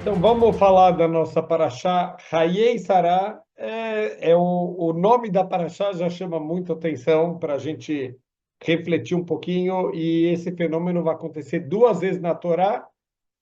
Então, vamos falar da nossa paraxá, Hayei Sará. O nome da paraxá já chama muito atenção para a gente refletir um pouquinho, e esse fenômeno vai acontecer duas vezes na Torá,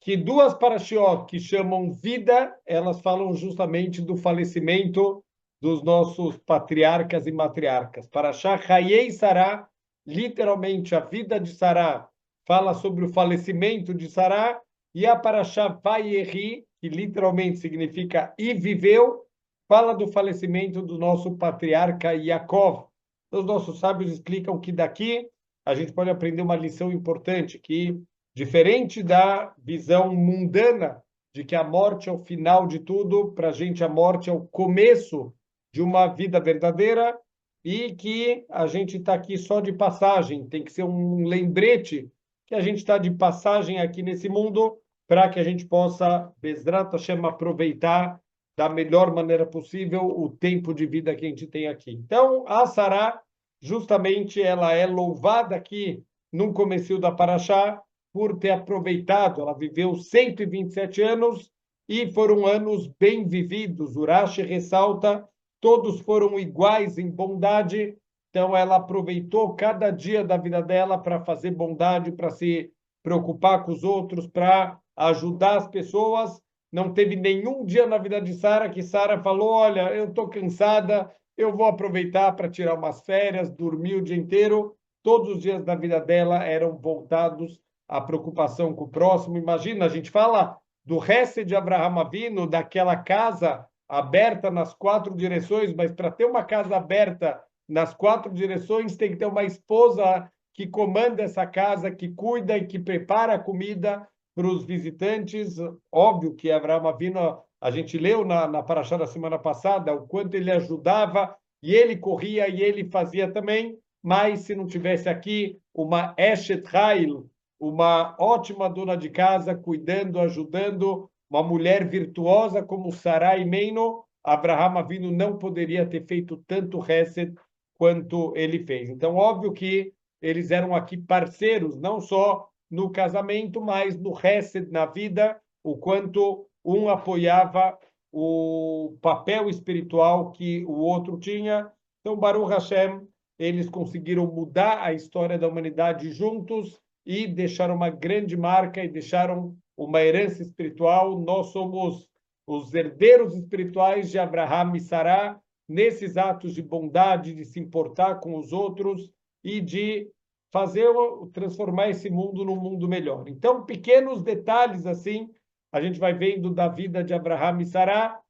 que duas parashiot que chamam vida, elas falam justamente do falecimento dos nossos patriarcas e matriarcas. Paraxá Hayei Sará, literalmente a vida de Sará, fala sobre o falecimento de Sará, e a Paraxá Vayeri, que literalmente significa e viveu, fala do falecimento do nosso patriarca Yaakov. Então, os nossos sábios explicam que daqui a gente pode aprender uma lição importante, que diferente da visão mundana de que a morte é o final de tudo, para a gente a morte é o começo de uma vida verdadeira, e que a gente está aqui só de passagem, tem que ser um lembrete que a gente está de passagem aqui nesse mundo, para que a gente possa, Bezrat Hashem, aproveitar da melhor maneira possível o tempo de vida que a gente tem aqui. Então, a Sará, justamente, ela é louvada aqui no começo da Paraxá por ter aproveitado. Ela viveu 127 anos e foram anos bem vividos. Urashi ressalta, todos foram iguais em bondade. Então, ela aproveitou cada dia da vida dela para fazer bondade, para se preocupar com os outros, para ajudar as pessoas. Não teve nenhum dia na vida de Sara que Sara falou: olha, eu estou cansada, eu vou aproveitar para tirar umas férias, dormir o dia inteiro. Todos os dias da vida dela eram voltados à preocupação com o próximo. Imagina, a gente fala do Hesed de Abraham Avinu, daquela casa aberta nas quatro direções, mas para ter uma casa aberta nas quatro direções, tem que ter uma esposa que comanda essa casa, que cuida e que prepara a comida para os visitantes. Óbvio que Abraão Avinu, a gente leu na paraxá da semana passada, o quanto ele ajudava, e ele corria e ele fazia também, mas se não tivesse aqui uma Eshet Hail, uma ótima dona de casa, cuidando, ajudando, uma mulher virtuosa como Sarai Meino, Abraão Avinu não poderia ter feito tanto Hesed quanto ele fez. Então, óbvio que eles eram aqui parceiros, não só no casamento, mas no Hesed, na vida, o quanto um apoiava o papel espiritual que o outro tinha. Então, Baruch Hashem, eles conseguiram mudar a história da humanidade juntos e deixaram uma grande marca e deixaram uma herança espiritual. Nós somos os herdeiros espirituais de Abraham e Sará, nesses atos de bondade, de se importar com os outros e de fazer, transformar esse mundo num mundo melhor. Então, pequenos detalhes assim, a gente vai vendo da vida de Abraham e Sará.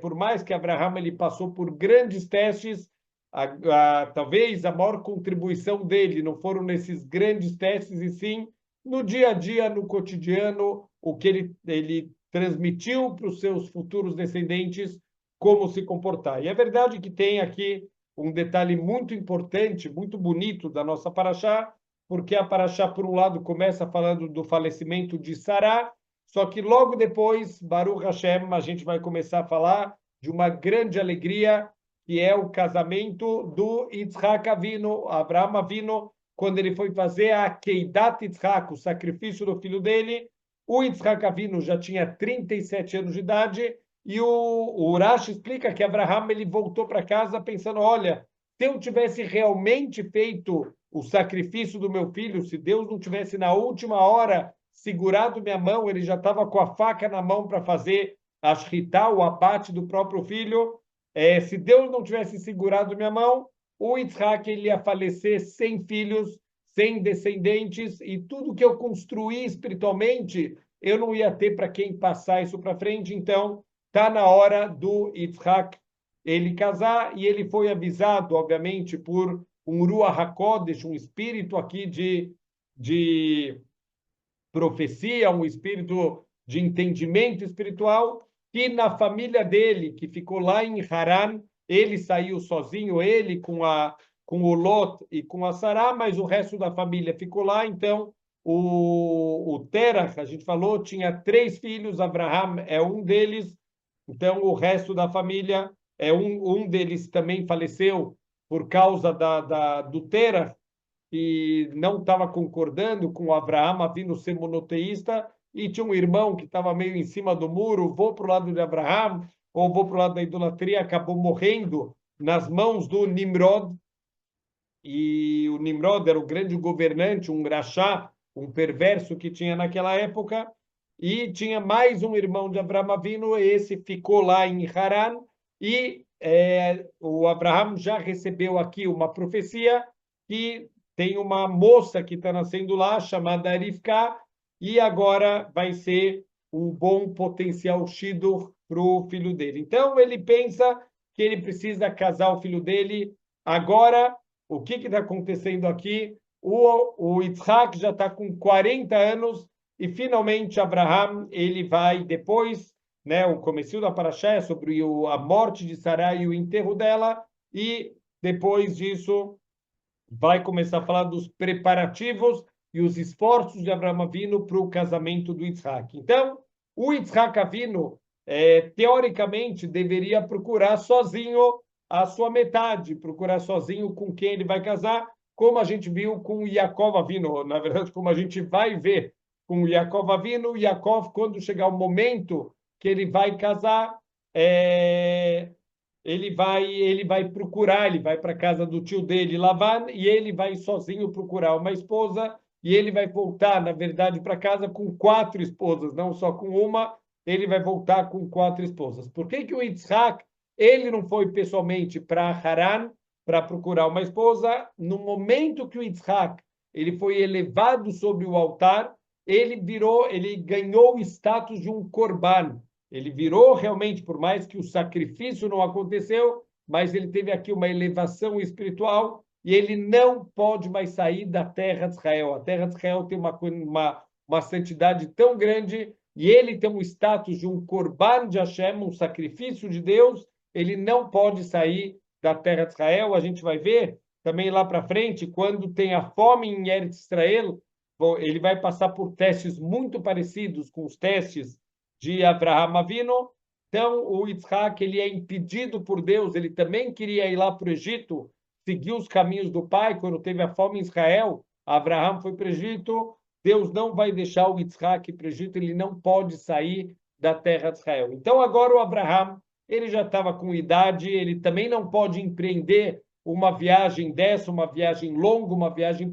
Por mais que Abraham ele passou por grandes testes, talvez a maior contribuição dele não foram nesses grandes testes, e sim no dia a dia, no cotidiano, o que ele transmitiu para os seus futuros descendentes, como se comportar. E é verdade que tem aqui um detalhe muito importante, muito bonito da nossa paraxá, porque a paraxá, por um lado, começa falando do falecimento de Sará, só que logo depois, Baruch Hashem, a gente vai começar a falar de uma grande alegria, que é o casamento do Yitzhak Avinu, Abraham Avinu, quando ele foi fazer a Keidat Yitzhak, o sacrifício do filho dele. O Yitzhak Avinu já tinha 37 anos de idade, e o Urash explica que Abraham ele voltou para casa pensando: olha, se eu tivesse realmente feito o sacrifício do meu filho, se Deus não tivesse na última hora segurado minha mão, ele já estava com a faca na mão para fazer a shritá, o abate do próprio filho. Se Deus não tivesse segurado minha mão, o Yitzhak ele ia falecer sem filhos, sem descendentes, e tudo que eu construí espiritualmente, eu não ia ter para quem passar isso para frente. Então, está na hora do Yitzhak ele casar, e ele foi avisado, obviamente, por um Ruach HaKodesh, um espírito aqui de profecia, um espírito de entendimento espiritual, que na família dele, que ficou lá em Haran, ele saiu sozinho, ele com o Lot e com a Sará, mas o resto da família ficou lá. Então, o Terach, a gente falou, tinha três filhos, Abraham é um deles. Então, o resto da família, um deles também faleceu por causa do Terach, e não estava concordando com Abraão vindo ser monoteísta. e tinha um irmão que estava meio em cima do muro, vou para o lado de Abraham, ou vou para o lado da idolatria, acabou morrendo nas mãos do Nimrod, e o Nimrod era o grande governante, um rachá, um perverso que tinha naquela época, e tinha mais um irmão de Abraão Avinu, esse ficou lá em Haran, e o Abraham já recebeu aqui uma profecia que tem uma moça que está nascendo lá, chamada Rivka, e agora vai ser um bom potencial shidur para o filho dele. Então, ele pensa que ele precisa casar o filho dele agora. O que está acontecendo aqui? O Yitzhak já está com 40 anos e finalmente Abraham ele vai depois, né? O comecinho da Parashá é sobre a morte de Sarai e o enterro dela, e depois disso vai começar a falar dos preparativos e os esforços de Abraham Avinu para o casamento do Yitzhak. Então, o Yitzhak Avinu, teoricamente, deveria procurar sozinho a sua metade, procurar sozinho com quem ele vai casar, como a gente viu com Yaakov Avinu, na verdade, como a gente vai ver com Yaakov Avinu. Yaakov, quando chegar o momento que ele vai casar, ele vai procurar, ele vai para a casa do tio dele, Lavan, e ele vai sozinho procurar uma esposa, e ele vai voltar, na verdade, para casa com 4 esposas, não só com uma, ele vai voltar com 4 esposas. Por que que o Yitzhak, ele não foi pessoalmente para Haran para procurar uma esposa? No momento que o Yitzhak ele foi elevado sobre o altar, ele ganhou o status de um korban. Ele virou realmente, por mais que o sacrifício não aconteceu, mas ele teve aqui uma elevação espiritual e ele não pode mais sair da terra de Israel. A terra de Israel tem uma santidade tão grande e ele tem um status de um korban de Hashem, um sacrifício de Deus. Ele não pode sair da terra de Israel. A gente vai ver também lá para frente, quando tem a fome em Eretz Israel, ele vai passar por testes muito parecidos com os testes de Abraham Avinu. Então, o Yitzhak, ele é impedido por Deus, ele também queria ir lá para o Egito, seguir os caminhos do pai, quando teve a fome em Israel, Abraham foi para o Egito, Deus não vai deixar o Yitzhak ir para o Egito, ele não pode sair da terra de Israel. Então, agora o Abraham, ele já estava com idade, ele também não pode empreender uma viagem dessa, uma viagem longa, uma viagem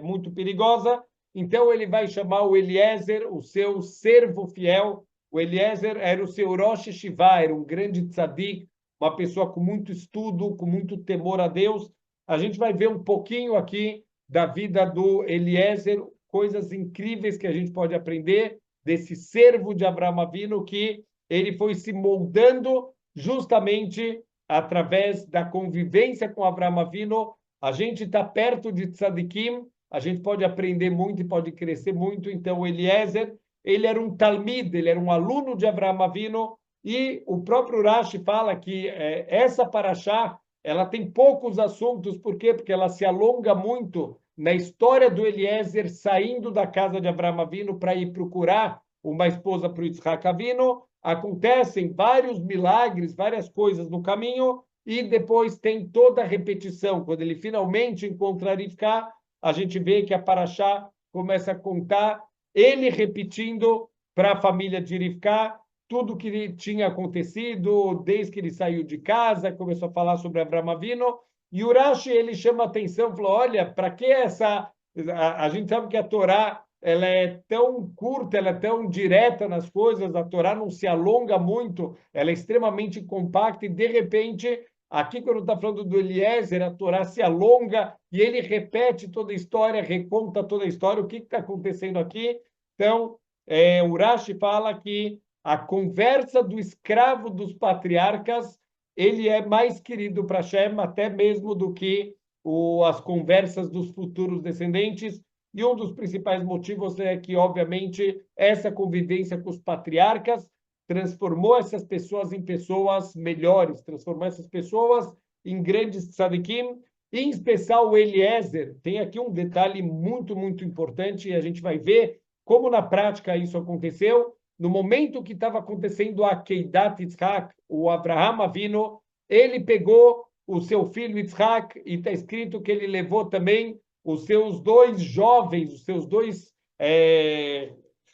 muito perigosa. Então, ele vai chamar o Eliezer, o seu servo fiel. O Eliezer era o seu Rosh Yeshiva, era um grande tzadik, uma pessoa com muito estudo, com muito temor a Deus. A gente vai ver um pouquinho aqui da vida do Eliezer, coisas incríveis que a gente pode aprender desse servo de Abraham Avinu, que ele foi se moldando justamente através da convivência com Abraham Avinu. A gente está perto de tzadikim, a gente pode aprender muito e pode crescer muito. Então, o Eliezer, ele era um talmid, ele era um aluno de Abraham Avinu, e o próprio Rashi fala que essa paraxá, ela tem poucos assuntos. Por quê? Porque ela se alonga muito na história do Eliezer saindo da casa de Abraham Avinu para ir procurar uma esposa para o Yitzhak Avinu. Acontecem vários milagres, várias coisas no caminho, e depois tem toda a repetição. Quando ele finalmente encontra Rivka, a gente vê que a paraxá começa a contar ele repetindo para a família de Rivka tudo que tinha acontecido desde que ele saiu de casa, começou a falar sobre Abraham Avinu, e o Rashi, ele chama a atenção, falou, olha, para que essa... A gente sabe que a Torá, ela é tão curta, ela é tão direta nas coisas, a Torá não se alonga muito, ela é extremamente compacta, e de repente, aqui quando está falando do Eliezer, a Torá se alonga, e ele repete toda a história, reconta toda a história, o que está acontecendo aqui. Então, o Rashi fala que a conversa do escravo dos patriarcas, ele é mais querido para Hashem até mesmo do que as conversas dos futuros descendentes. E um dos principais motivos é que, obviamente, essa convivência com os patriarcas transformou essas pessoas em pessoas melhores, transformou essas pessoas em grandes tzadikim, em especial o Eliezer. Tem aqui um detalhe muito, muito importante, e a gente vai ver como na prática isso aconteceu. No momento que estava acontecendo a Keidat Yitzhak, o Abraham Avinu, ele pegou o seu filho Yitzhak, e está escrito que ele levou também os seus 2 jovens, os seus 2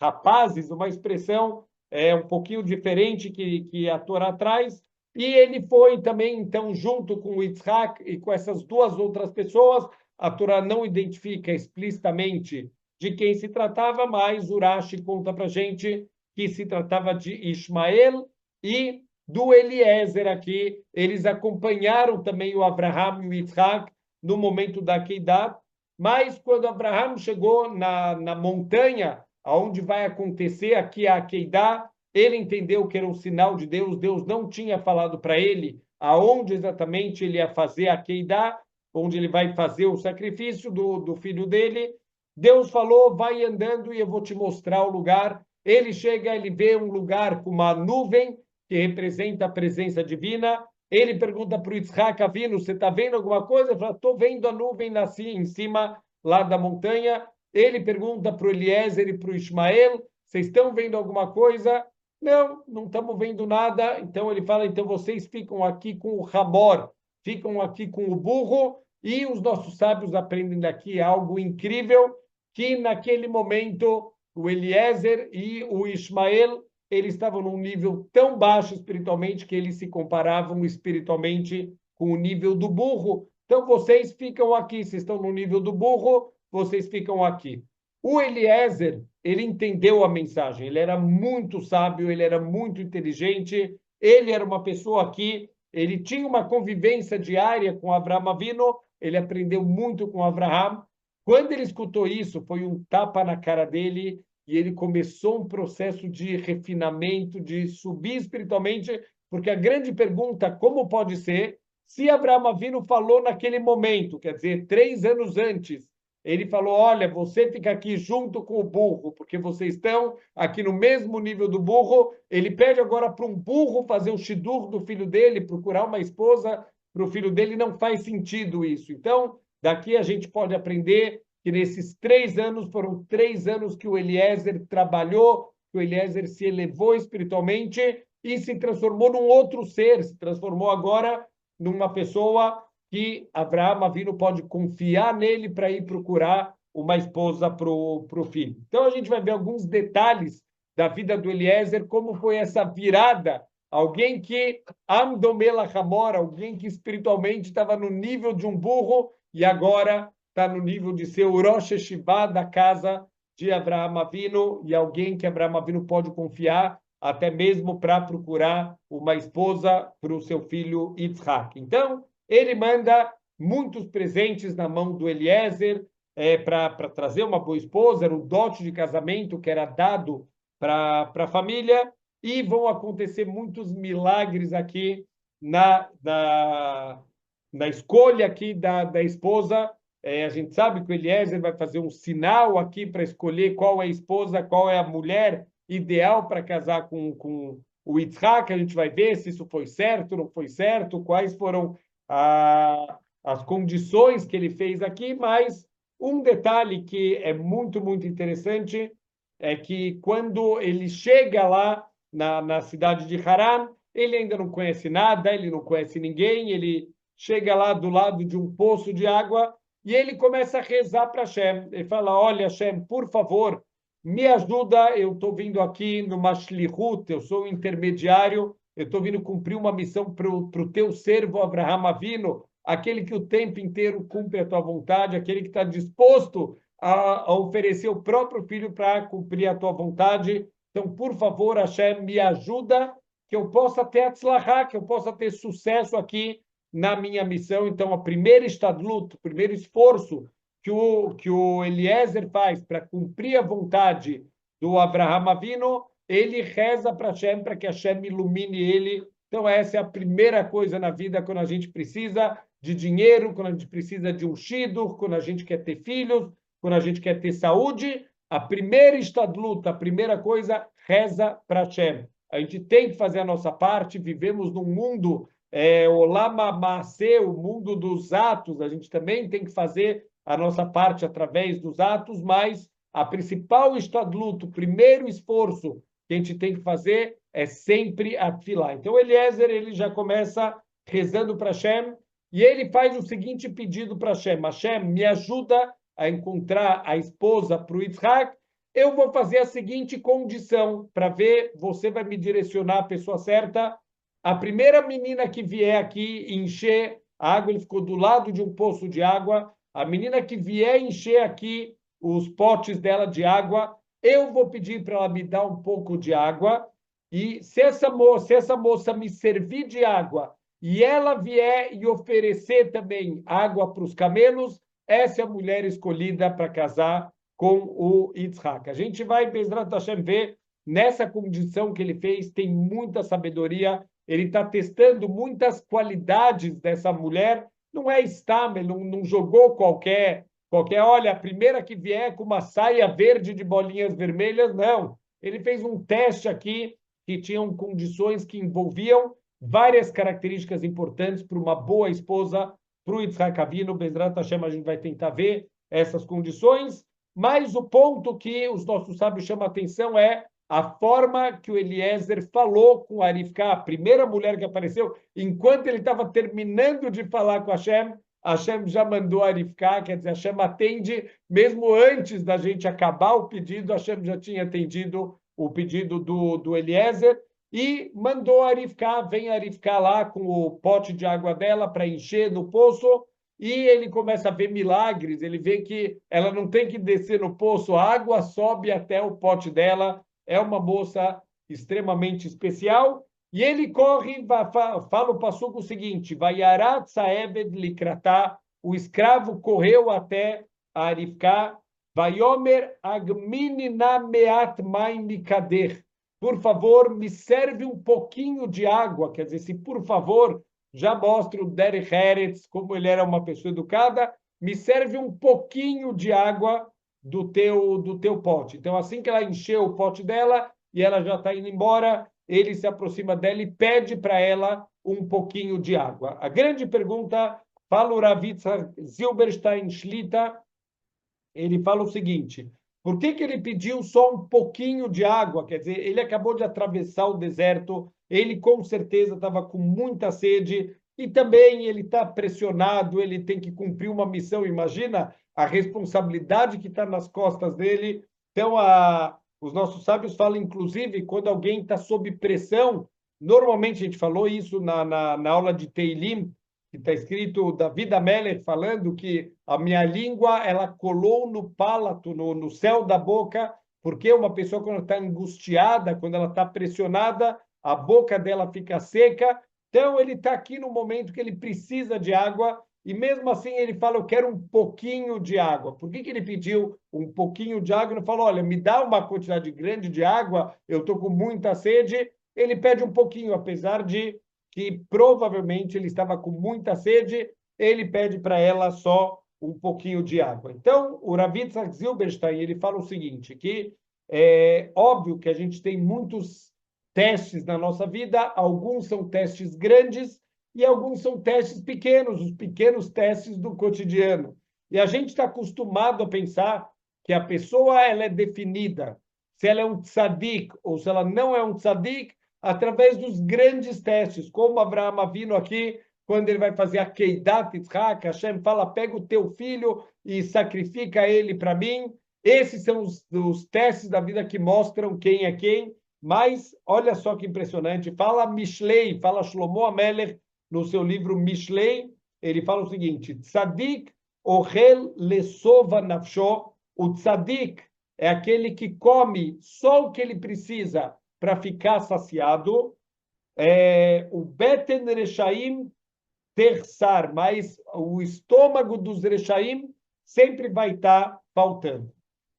rapazes, uma expressão um pouquinho diferente que a Torá traz. E ele foi também, então, junto com o Yitzhak e com essas duas outras pessoas. A Torá não identifica explicitamente de quem se tratava, mas Urashi conta para a gente que se tratava de Ismael e do Eliezer aqui. Eles acompanharam também o Abraham e o Yitzhak no momento da Keidat, mas quando Abraham chegou na montanha, onde vai acontecer aqui a Keidat, ele entendeu que era um sinal de Deus. Deus não tinha falado para ele aonde exatamente ele ia fazer a Keidat, onde ele vai fazer o sacrifício do filho dele. Deus falou, vai andando e eu vou te mostrar o lugar. Ele chega, ele vê um lugar com uma nuvem que representa a presença divina. Ele pergunta para o Yitzhak Avinu, você está vendo alguma coisa? Ele fala, estou vendo a nuvem nascer em cima lá da montanha. Ele pergunta para o Eliezer e para o Ismael, vocês estão vendo alguma coisa? Não, não estamos vendo nada. Então ele fala, então vocês ficam aqui com o Hamor, ficam aqui com o burro, e os nossos sábios aprendem daqui algo incrível, que naquele momento o Eliezer e o Ismael, eles estavam num nível tão baixo espiritualmente que eles se comparavam espiritualmente com o nível do burro. Então vocês ficam aqui, vocês estão no nível do burro, vocês ficam aqui. O Eliezer, ele entendeu a mensagem, ele era muito sábio, ele era muito inteligente, ele era uma pessoa que ele tinha uma convivência diária com Avraham Avinu, ele aprendeu muito com Avraham. Quando ele escutou isso, foi um tapa na cara dele e ele começou um processo de refinamento, de subir espiritualmente, porque a grande pergunta, como pode ser, se Avraham Avinu falou naquele momento, quer dizer, 3 anos antes, ele falou, olha, você fica aqui junto com o burro, porque vocês estão aqui no mesmo nível do burro. Ele pede agora para um burro fazer o shidur do filho dele, procurar uma esposa para o filho dele, não faz sentido isso. Então, daqui a gente pode aprender que nesses 3 anos, foram 3 anos que o Eliezer trabalhou, que o Eliezer se elevou espiritualmente e se transformou num outro ser, se transformou agora numa pessoa que Avraham Avinu pode confiar nele para ir procurar uma esposa para o filho. Então, a gente vai ver alguns detalhes da vida do Eliezer, como foi essa virada. Alguém que Amdomela Hamor, alguém que espiritualmente estava no nível de um burro e agora está no nível de ser o Rosh Hashivá da casa de Avraham Avinu, e alguém que Avraham Avinu pode confiar até mesmo para procurar uma esposa para o seu filho Yitzhak. Então, ele manda muitos presentes na mão do Eliezer para trazer uma boa esposa, era o dote de casamento que era dado para a família, e vão acontecer muitos milagres aqui na escolha aqui da esposa. A gente sabe que o Eliezer vai fazer um sinal aqui para escolher qual é a esposa, qual é a mulher ideal para casar com o Yitzhak. A gente vai ver se isso foi certo, não foi certo, quais foram as condições que ele fez aqui, mas um detalhe que é muito, muito interessante é que quando ele chega lá na cidade de Haran, ele ainda não conhece nada, ele não conhece ninguém, ele chega lá do lado de um poço de água e ele começa a rezar para Hashem. Ele fala, olha, Hashem, por favor, me ajuda, eu estou vindo aqui no Mashlihut, eu sou um intermediário, eu estou vindo cumprir uma missão para o teu servo Avraham Avinu, aquele que o tempo inteiro cumpre a tua vontade, aquele que está disposto a oferecer o próprio filho para cumprir a tua vontade. Então, por favor, Hashem, me ajuda, que eu possa ter atzlachá, que eu possa ter sucesso aqui na minha missão. Então, a primeira estadlut, o primeiro esforço que o Eliezer faz para cumprir a vontade do Avraham Avinu, ele reza para Hashem, para que Hashem ilumine ele. Então, essa é a primeira coisa na vida, quando a gente precisa de dinheiro, quando a gente precisa de um shidur, quando a gente quer ter filhos, quando a gente quer ter saúde. A primeira estadlut, a primeira coisa, reza para Hashem. A gente tem que fazer a nossa parte. Vivemos num mundo, Olam Maaseh, o mundo dos atos. A gente também tem que fazer a nossa parte através dos atos, mas a principal estadlut, o primeiro esforço que a gente tem que fazer é sempre a tefilá. Então, Eliezer, ele já começa rezando para Hashem, e ele faz o seguinte pedido para Hashem: Hashem, me ajuda a encontrar a esposa para o Yitzhak, eu vou fazer a seguinte condição, para ver, você vai me direcionar a pessoa certa. A primeira menina que vier aqui encher a água, ele ficou do lado de um poço de água, a menina que vier encher aqui os potes dela de água, eu vou pedir para ela me dar um pouco de água, e se essa moça me servir de água e ela vier e oferecer também água para os camelos, essa é a mulher escolhida para casar com o Yitzhak. A gente vai, Bezrat Hashem, ver nessa condição que ele fez, tem muita sabedoria, ele está testando muitas qualidades dessa mulher, não é Stam, não jogou qualquer, olha, a primeira que vier com uma saia verde de bolinhas vermelhas, não. Ele fez um teste aqui que tinham condições que envolviam várias características importantes para uma boa esposa, para o Yitzhak Avinu. Bezrat Hashem, a gente vai tentar ver essas condições, mas o ponto que os nossos sábios chamam a atenção é a forma que o Eliezer falou com a Arifká, a primeira mulher que apareceu, enquanto ele estava terminando de falar com Hashem, Hashem já mandou a Arifká, quer dizer, Hashem atende, mesmo antes da gente acabar o pedido, Hashem já tinha atendido o pedido do Eliezer, e mandou a Arifká, vem a Arifká lá com o pote de água dela para encher no poço, e ele começa a ver milagres, ele vê que ela não tem que descer no poço, a água sobe até o pote dela, é uma moça extremamente especial, e ele corre, fala o passuco o seguinte, Vayarat Saeved Likratá, o escravo correu até a Arifká, Vayomer Agminina Meat Maim Mikader, por favor, me serve um pouquinho de água, quer dizer, se por favor, já mostra o Derech Eretz, como ele era uma pessoa educada, me serve um pouquinho de água do teu pote. Então, assim que ela encheu o pote dela e ela já está indo embora, ele se aproxima dela e pede para ela um pouquinho de água. A grande pergunta, fala o Ravitza Zilberstein Shlita, ele fala o seguinte, por que ele pediu só um pouquinho de água? Quer dizer, ele acabou de atravessar o deserto, ele com certeza estava com muita sede e também ele está pressionado, ele tem que cumprir uma missão. Imagina a responsabilidade que está nas costas dele. Então, os nossos sábios falam, inclusive, quando alguém está sob pressão, normalmente a gente falou isso na aula de Teilim, que está escrito David Amelech falando que a minha língua ela colou no palato, no céu da boca, porque uma pessoa quando está angustiada, quando ela está pressionada, a boca dela fica seca. Então ele está aqui no momento que ele precisa de água e mesmo assim ele fala, eu quero um pouquinho de água. Por que ele pediu um pouquinho de água? Ele falou, olha, me dá uma quantidade grande de água, eu estou com muita sede. Ele pede um pouquinho, apesar de que provavelmente ele estava com muita sede, ele pede para ela só um pouquinho de água. Então, o Rav Yitzhak Zilberstein, ele fala o seguinte, que é óbvio que a gente tem muitos testes na nossa vida, alguns são testes grandes e alguns são testes pequenos, os pequenos testes do cotidiano. E a gente está acostumado a pensar que a pessoa ela é definida, se ela é um tzadik ou se ela não é um tzadik, através dos grandes testes, como Abraham Avinu aqui, quando ele vai fazer a Keidat Yitzhak, Hashem fala, pega o teu filho e sacrifica ele para mim. Esses são os testes da vida que mostram quem é quem, mas olha só que impressionante, fala Mishlei, fala Shlomo Amelech, no seu livro Mishlei, ele fala o seguinte, Tzadik ohel lesova nafsho, o tzadik é aquele que come só o que ele precisa para ficar saciado, o Beten Rechaim terçar, mas o estômago dos Rechaim sempre vai estar faltando. O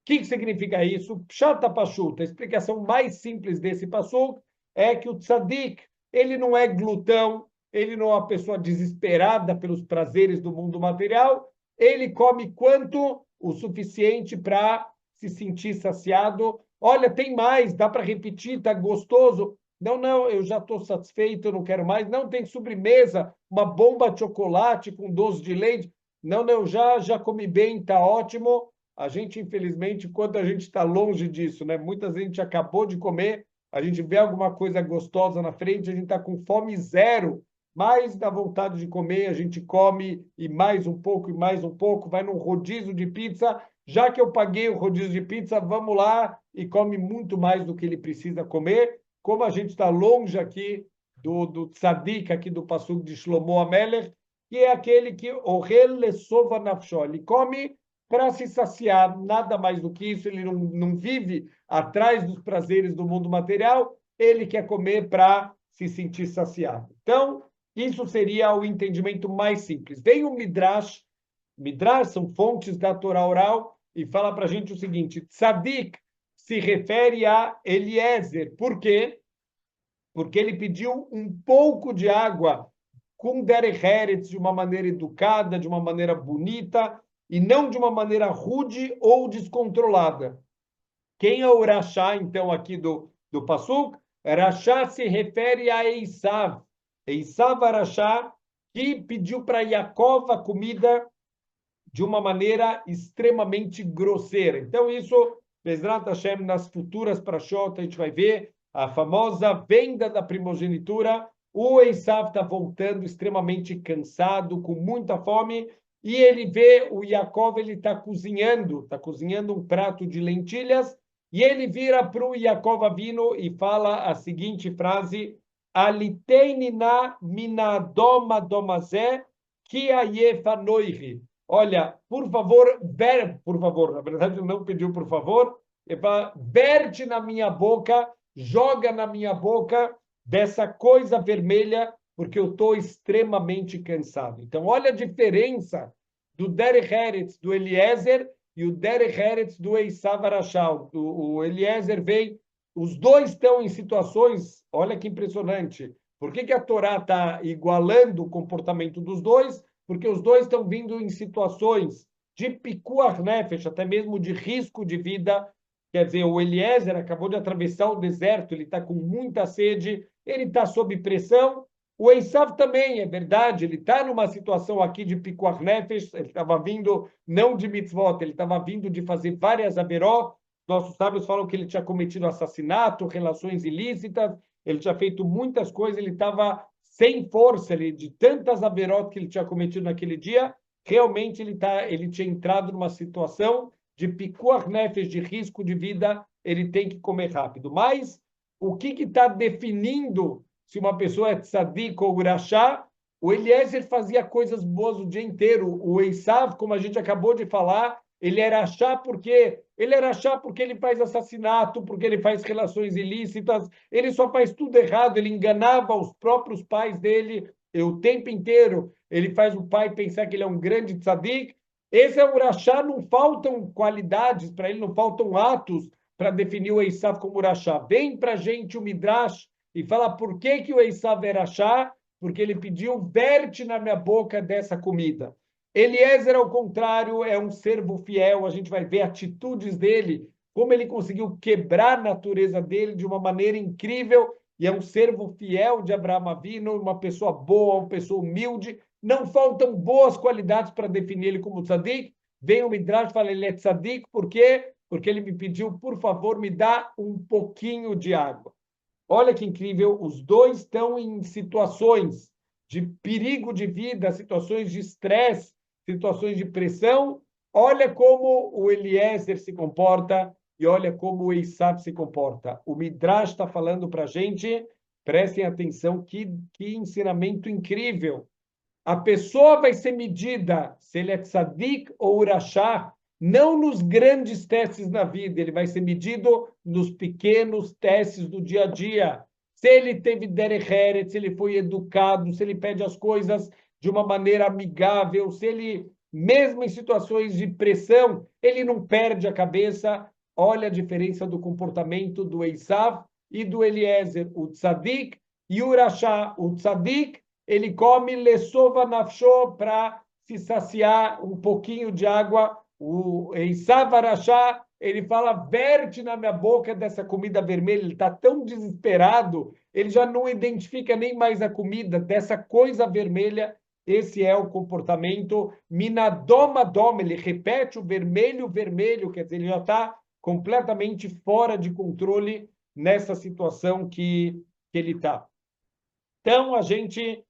que significa isso? Pshata Pashuta, a explicação mais simples desse passuk é que o tzadik, ele não é glutão, ele não é uma pessoa desesperada pelos prazeres do mundo material, ele come quanto? O suficiente para se sentir saciado. Olha, tem mais, dá para repetir, está gostoso. Não, eu já estou satisfeito, eu não quero mais. Não, tem sobremesa, uma bomba de chocolate com doce de leite. Não, já comi bem, está ótimo. A gente, infelizmente, quando a gente está longe disso, né? Muitas vezes a gente acabou de comer, a gente vê alguma coisa gostosa na frente, a gente está com fome zero, mas dá vontade de comer, a gente come e mais um pouco, vai num rodízio de pizza, já que eu paguei o rodízio de pizza, vamos lá e come muito mais do que ele precisa comer. Como a gente está longe aqui do tzadik, aqui do Passuco de Shlomo Amelech, que é aquele que Ohel lesova nafsho, ele come para se saciar, nada mais do que isso, ele não vive atrás dos prazeres do mundo material, ele quer comer para se sentir saciado. Então, isso seria o entendimento mais simples. Vem o Midrash, Midrash são fontes da Torá oral, e fala para a gente o seguinte: Tzadik se refere a Eliezer. Por quê? Porque ele pediu um pouco de água com derech eretz, de uma maneira educada, de uma maneira bonita, e não de uma maneira rude ou descontrolada. Quem é o Rashá, então, aqui do Pasuk? Rashá se refere a Eisav. Eisav Rashá, que pediu para Yaakov a comida de uma maneira extremamente grosseira. Então, isso, Bezrat Hashem, nas futuras parashot, a gente vai ver a famosa venda da primogenitura. O Esav está voltando extremamente cansado, com muita fome, e ele vê o Yaakov, ele está cozinhando um prato de lentilhas, e ele vira para o Yaakov Avinu e fala a seguinte frase: Aliteinina minadoma domazé ki ayefa noihi. Olha, por favor, na verdade ele não pediu por favor, ele fala, verte na minha boca, joga na minha boca dessa coisa vermelha, porque eu estou extremamente cansado. Então, olha a diferença do Derech Eretz, do Eliezer, e o Derech Eretz do Eisav Arashal. O Eliezer vem, os dois estão em situações, olha que impressionante. Por que a Torá está igualando o comportamento dos dois? Porque os dois estão vindo em situações de pikuach nefesh, até mesmo de risco de vida. Quer dizer, o Eliezer acabou de atravessar o deserto, ele está com muita sede, ele está sob pressão. O Esav também, é verdade, ele está numa situação aqui de pikuach nefesh, ele estava vindo não de mitzvot, ele estava vindo de fazer várias averó. Nossos sábios falam que ele tinha cometido assassinato, relações ilícitas, ele tinha feito muitas coisas, ele estava sem força, de tantas averot que ele tinha cometido naquele dia, realmente ele tinha entrado numa situação de pikuach nefesh, de risco de vida, ele tem que comer rápido. Mas o que está definindo se uma pessoa é tzadik ou urachá? O Eliezer fazia coisas boas o dia inteiro. O Esav, como a gente acabou de falar, ele era achá porque ele faz assassinato, porque ele faz relações ilícitas, ele só faz tudo errado, ele enganava os próprios pais dele o tempo inteiro, ele faz o pai pensar que ele é um grande tzadik. Esse é o Urachá, não faltam qualidades para ele, não faltam atos para definir o Esav como Urachá. Vem para a gente o Midrash e fala por que o Esav era Urachá, porque ele pediu, verte na minha boca dessa comida. Eliezer, ao contrário, é um servo fiel, a gente vai ver atitudes dele, como ele conseguiu quebrar a natureza dele de uma maneira incrível, e é um servo fiel de Abraão Avinu, uma pessoa boa, uma pessoa humilde. Não faltam boas qualidades para definir ele como tzadik. Vem o Midrash e fala, ele é tzadik, por quê? Porque ele me pediu, por favor, me dá um pouquinho de água. Olha que incrível, os dois estão em situações de perigo de vida, situações de estresse, situações de pressão. Olha como o Eliezer se comporta e olha como o Esav se comporta. O Midrash está falando para a gente, prestem atenção, que ensinamento incrível. A pessoa vai ser medida se ele é tzadik ou urachá, não nos grandes testes na vida, ele vai ser medido nos pequenos testes do dia a dia. Se ele teve derech eretz, se ele foi educado, se ele pede as coisas de uma maneira amigável, se ele, mesmo em situações de pressão, ele não perde a cabeça. Olha a diferença do comportamento do Esav e do Eliezer, o tzadik e o urachá. O tzadik, ele come lesova nafsho para se saciar um pouquinho de água. O Esav Arashá, ele fala, verte na minha boca dessa comida vermelha. Ele está tão desesperado, ele já não identifica nem mais a comida, dessa coisa vermelha. Esse é o comportamento minadoma doma, ele repete o vermelho, vermelho, quer dizer, ele já está completamente fora de controle nessa situação que ele está. Então, a gente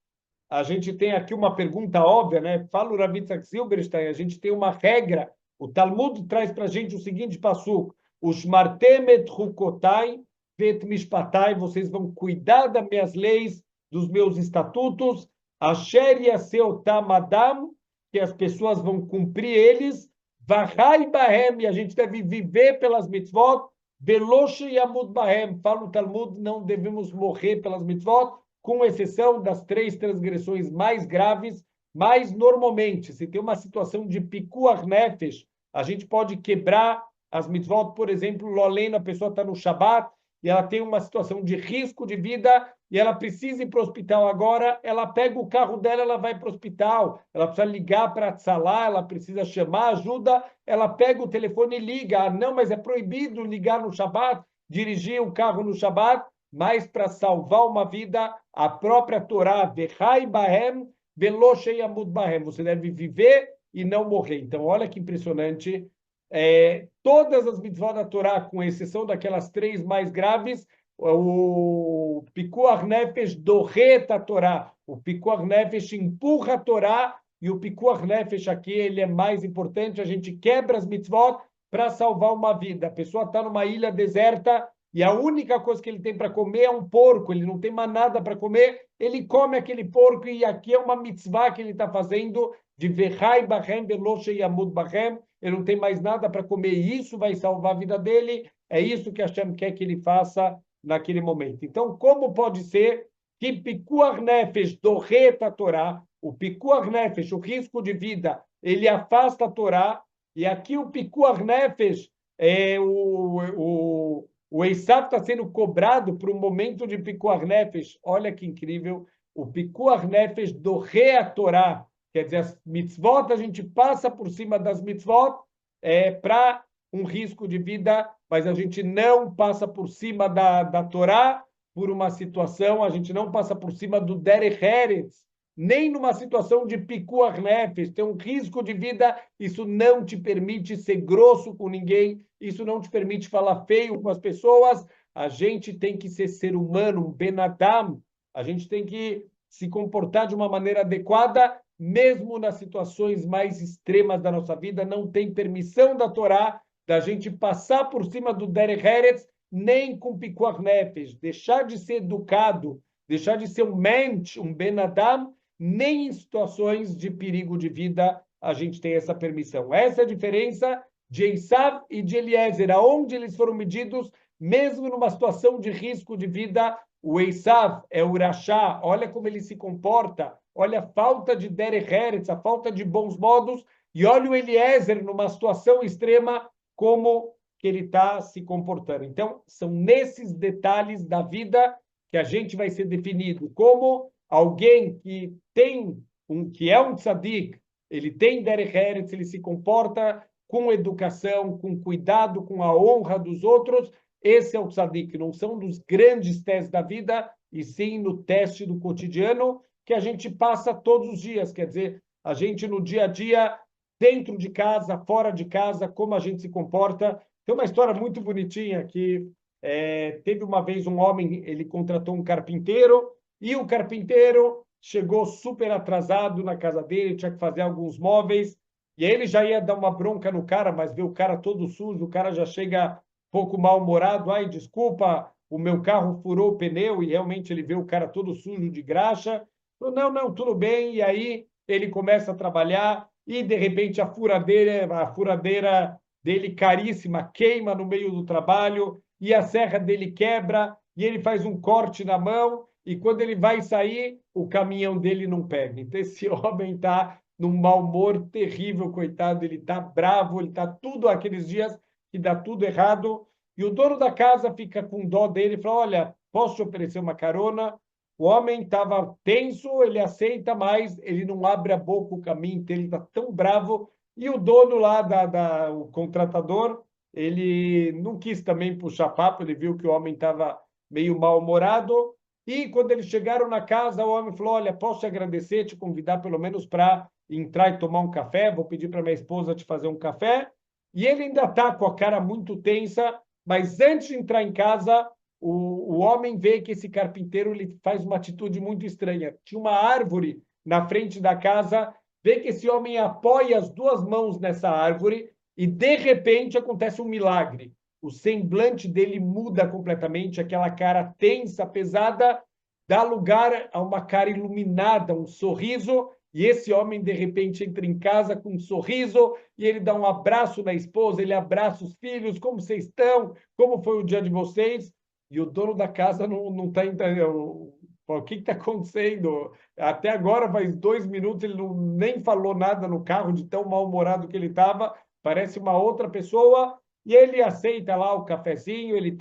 tem aqui uma pergunta óbvia, né? Fala o Rav Yitzhak Silberstein, a gente tem uma regra O Talmud traz para a gente o seguinte passuk: Ushmartem et chukotai vet mishpatai, vocês vão cuidar das minhas leis, dos meus estatutos, asher yaseotam adam, que as pessoas vão cumprir eles, vachai bahem, e a gente deve viver pelas mitzvot, velosh yamud bahem, fala o Talmud, não devemos morrer pelas mitzvot, com exceção das 3 transgressões mais graves, mas normalmente, se tem uma situação de pikuach nefesh, a gente pode quebrar as mitzvot, por exemplo, lolena, a pessoa está no Shabat e ela tem uma situação de risco de vida e ela precisa ir para o hospital agora, ela pega o carro dela, ela vai para o hospital, ela precisa ligar para a tzalá, ela precisa chamar ajuda, ela pega o telefone e liga. Ah, não, mas é proibido ligar no Shabat, dirigir o carro no Shabat, mas para salvar uma vida, a própria Torá, Vechai Bahem, Veloshei Amud Bahem, você deve viver e não morrer. Então, olha que impressionante. Todas as mitzvot da Torá, com exceção daquelas 3 mais graves, o Pikuach Nefesh dorreta a Torá. O Pikuach Nefesh empurra a Torá e o Pikuach Nefesh aqui ele é mais importante. A gente quebra as mitzvot para salvar uma vida. A pessoa está numa ilha deserta e a única coisa que ele tem para comer é um porco. Ele não tem mais nada para comer. Ele come aquele porco e aqui é uma mitzvah que ele está fazendo de Vechai Bahem Veloshei Yamud Bahem. Ele não tem mais nada para comer e isso vai salvar a vida dele. É isso que Hashem quer que ele faça naquele momento. Então, como pode ser que Pikuach Nefesh dorreta a Torá, o Pikuach Nefesh, o risco de vida, ele afasta a Torá, e aqui o Pikuach Nefesh, o Esav está sendo cobrado por um momento de Pikuach Nefesh. Olha que incrível, o Pikuach Nefesh dorre a Torá, quer dizer, as mitzvot, a gente passa por cima das mitzvot para um risco de vida, mas a gente não passa por cima da Torá por uma situação, a gente não passa por cima do Derech Eretz, nem numa situação de Pikuach Nefesh, tem um risco de vida, isso não te permite ser grosso com ninguém, isso não te permite falar feio com as pessoas, a gente tem que ser humano, um Ben Adam, a gente tem que se comportar de uma maneira adequada, mesmo nas situações mais extremas da nossa vida, não tem permissão da Torá da gente passar por cima do Derech Eretz, nem com Pikuach Nefesh, deixar de ser educado, deixar de ser um mensch, um Ben Adam, nem em situações de perigo de vida a gente tem essa permissão. Essa é a diferença de Esav e de Eliezer, aonde eles foram medidos, mesmo numa situação de risco de vida. O Esav é o Rashá, olha como ele se comporta, olha a falta de Derech Eretz, a falta de bons modos, e olha o Eliezer numa situação extrema, como que ele está se comportando. Então, são nesses detalhes da vida que a gente vai ser definido como alguém que que é um tzadik, ele tem Derech Eretz, ele se comporta com educação, com cuidado, com a honra dos outros. Esse é o tzadik, não são dos grandes testes da vida, e sim no teste do cotidiano que a gente passa todos os dias. Quer dizer, a gente no dia a dia, dentro de casa, fora de casa, como a gente se comporta. Tem uma história muito bonitinha que teve uma vez um homem, ele contratou um carpinteiro, e o carpinteiro chegou super atrasado na casa dele, tinha que fazer alguns móveis, e aí ele já ia dar uma bronca no cara, mas vê o cara todo sujo, o cara já chega pouco mal-humorado, ai, desculpa, o meu carro furou o pneu, e realmente ele vê o cara todo sujo de graxa, falou, não, não, tudo bem, e aí ele começa a trabalhar, e de repente a furadeira dele caríssima queima no meio do trabalho, e a serra dele quebra, e ele faz um corte na mão, e quando ele vai sair, o caminhão dele não pega. Então esse homem está num mau humor terrível, coitado, ele está bravo, ele está tudo aqueles dias que dá tudo errado, e o dono da casa fica com dó dele e fala, olha, posso te oferecer uma carona? O homem estava tenso, ele aceita, mas ele não abre a boca o caminho inteiro, ele está tão bravo, e o dono lá, o contratador, ele não quis também puxar papo, ele viu que o homem estava meio mal-humorado, e quando eles chegaram na casa, o homem falou, olha, posso te agradecer, te convidar pelo menos para entrar e tomar um café, vou pedir para minha esposa te fazer um café, e ele ainda está com a cara muito tensa, mas antes de entrar em casa, o homem vê que esse carpinteiro ele faz uma atitude muito estranha. Tinha uma árvore na frente da casa, vê que esse homem apoia as 2 mãos nessa árvore, e de repente acontece um milagre. O semblante dele muda completamente, aquela cara tensa, pesada, dá lugar a uma cara iluminada, um sorriso, e esse homem de repente entra em casa com um sorriso e ele dá um abraço na esposa, ele abraça os filhos, como vocês estão? Como foi o dia de vocês? E o dono da casa não está entendendo. O que está acontecendo? Até agora, faz 2 minutos, ele nem falou nada no carro de tão mal-humorado que ele estava. Parece uma outra pessoa. E ele aceita lá o cafezinho, ele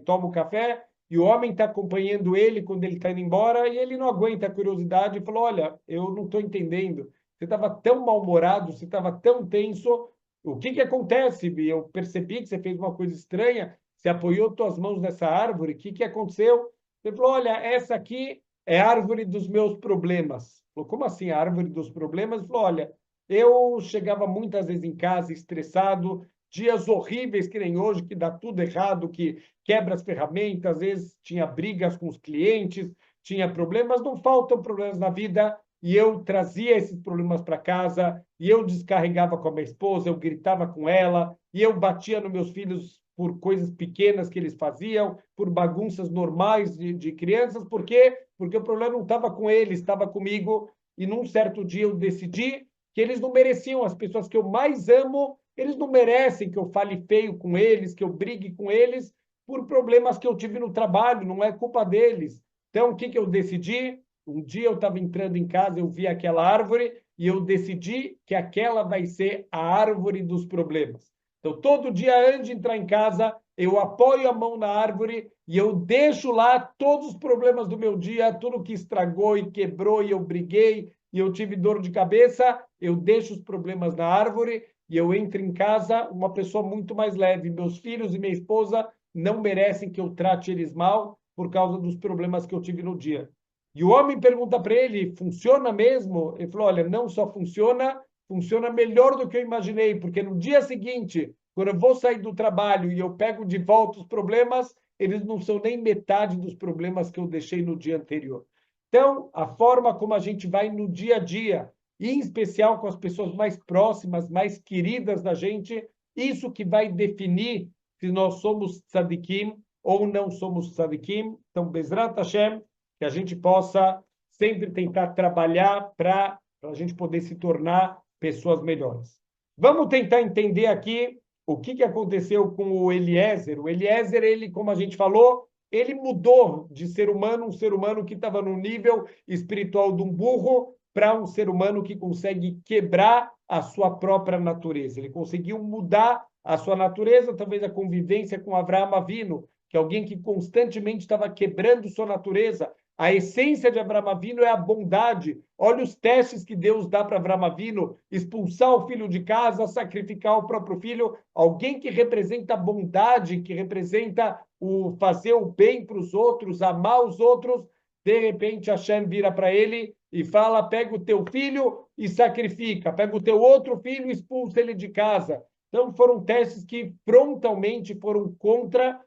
toma o café, e o homem está acompanhando ele quando ele está indo embora, e ele não aguenta a curiosidade e falou: Olha, eu não estou entendendo. Você estava tão mal-humorado, você estava tão tenso. O que que acontece? Eu percebi que você fez uma coisa estranha, você apoiou suas mãos nessa árvore, o que que aconteceu? Ele falou: Olha, essa aqui é a árvore dos meus problemas. Falou: Como assim, a árvore dos problemas? Ele falou: Olha, eu chegava muitas vezes em casa estressado, dias horríveis que nem hoje, que dá tudo errado, que quebra as ferramentas, às vezes tinha brigas com os clientes, tinha problemas, não faltam problemas na vida, e eu trazia esses problemas para casa, e eu descarregava com a minha esposa, eu gritava com ela, e eu batia nos meus filhos por coisas pequenas que eles faziam, por bagunças normais de crianças. Por quê? Porque o problema não estava com eles, estava comigo. E num certo dia eu decidi que eles não mereciam, as pessoas que eu mais amo, eles não merecem que eu fale feio com eles, que eu brigue com eles por problemas que eu tive no trabalho, não é culpa deles. Então, o que que eu decidi? Um dia eu estava entrando em casa, eu vi aquela árvore e eu decidi que aquela vai ser a árvore dos problemas. Então, todo dia antes de entrar em casa, eu apoio a mão na árvore e eu deixo lá todos os problemas do meu dia, tudo que estragou e quebrou e eu briguei e eu tive dor de cabeça, eu deixo os problemas na árvore e eu entro em casa uma pessoa muito mais leve. Meus filhos e minha esposa não merecem que eu trate eles mal por causa dos problemas que eu tive no dia. E o homem pergunta para ele: funciona mesmo? Ele falou: olha, não só funciona, funciona melhor do que eu imaginei, porque no dia seguinte, quando eu vou sair do trabalho e eu pego de volta os problemas, eles não são nem metade dos problemas que eu deixei no dia anterior. Então, a forma como a gente vai no dia a dia, e em especial com as pessoas mais próximas, mais queridas da gente, isso que vai definir se nós somos tzadikim ou não somos tzadikim. Então, Bezrat Hashem, que a gente possa sempre tentar trabalhar para a gente poder se tornar pessoas melhores. Vamos tentar entender aqui o que, que aconteceu com o Eliezer. O Eliezer, ele, como a gente falou, ele mudou de ser humano, um ser humano que estava no nível espiritual de um burro, para um ser humano que consegue quebrar a sua própria natureza. Ele conseguiu mudar a sua natureza, talvez a convivência com Avraham Avinu, que é alguém que constantemente estava quebrando sua natureza. A essência de Avraham Avinu é a bondade. Olha os testes que Deus dá para Avraham Avinu: expulsar o filho de casa, sacrificar o próprio filho. Alguém que representa a bondade, que representa o fazer o bem para os outros, amar os outros. De repente, Hashem vira para ele e fala: pega o teu filho e sacrifica, pega o teu outro filho e expulsa ele de casa. Então, foram testes que frontalmente foram contra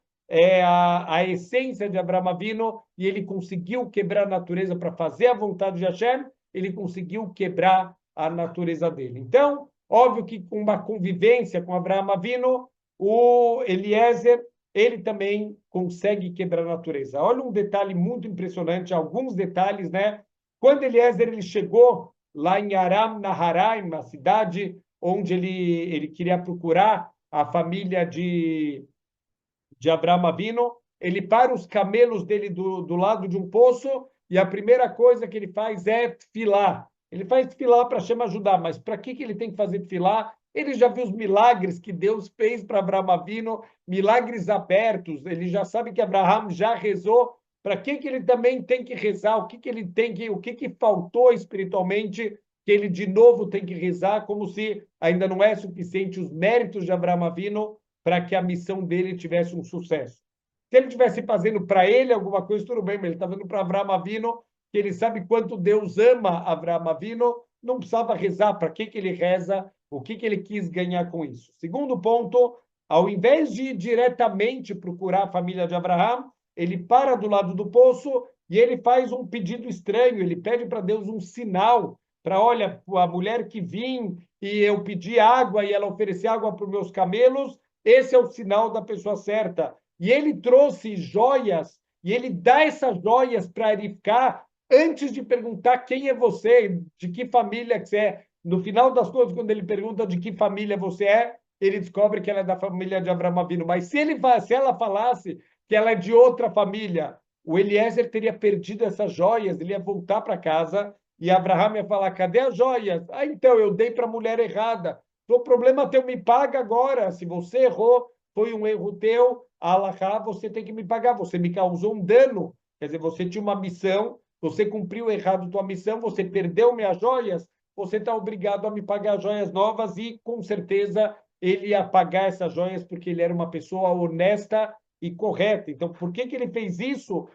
a essência de Avraham Avinu, e ele conseguiu quebrar a natureza para fazer a vontade de Hashem, ele conseguiu quebrar a natureza dele. Então, óbvio que com uma convivência com Avraham Avinu, o Eliezer, ele também consegue quebrar a natureza. Olha um detalhe muito impressionante, alguns detalhes, né? Quando Eliezer ele chegou lá em Aram Naharaim, uma cidade onde ele queria procurar a família de Abraão Avinu, ele para os camelos dele do lado de um poço e a primeira coisa que ele faz é tefilá. Ele faz tefilá para Hashem ajudar, mas para que ele tem que fazer tefilá? Ele já viu os milagres que Deus fez para Abraão Avinu, milagres abertos, ele já sabe que Abraão já rezou. Para que ele também tem que rezar? O que ele tem que, o que faltou espiritualmente que ele de novo tem que rezar, como se ainda não é suficiente os méritos de Abraão Avinu para que a missão dele tivesse um sucesso. Se ele estivesse fazendo para ele alguma coisa, tudo bem, mas ele está fazendo para Avraham Avinu, que ele sabe quanto Deus ama Avraham Avinu, não precisava rezar. Para que ele reza? O que ele quis ganhar com isso? Segundo ponto, ao invés de ir diretamente procurar a família de Abraham, ele para do lado do poço e ele faz um pedido estranho, ele pede para Deus um sinal. para, olha, a mulher que vim e eu pedi água e ela oferecer água para os meus camelos, esse é o sinal da pessoa certa. E ele trouxe joias, e ele dá essas joias para Arifká antes de perguntar quem é você, de que família que você é. No final das contas, quando ele pergunta de que família você é, ele descobre que ela é da família de Abraão Avinu. Mas se ela falasse que ela é de outra família, o Eliezer teria perdido essas joias, ele ia voltar para casa e Abraão ia falar: cadê as joias? Ah, então, eu dei para a mulher errada. O problema teu, me paga agora. Se você errou, foi um erro teu, Alahá, você tem que me pagar. Você me causou um dano. Quer dizer, você tinha uma missão, você cumpriu errado tua missão, você perdeu minhas joias, você está obrigado a me pagar joias novas e, com certeza, ele ia pagar essas joias porque ele era uma pessoa honesta e correta. Então, por que que ele fez isso?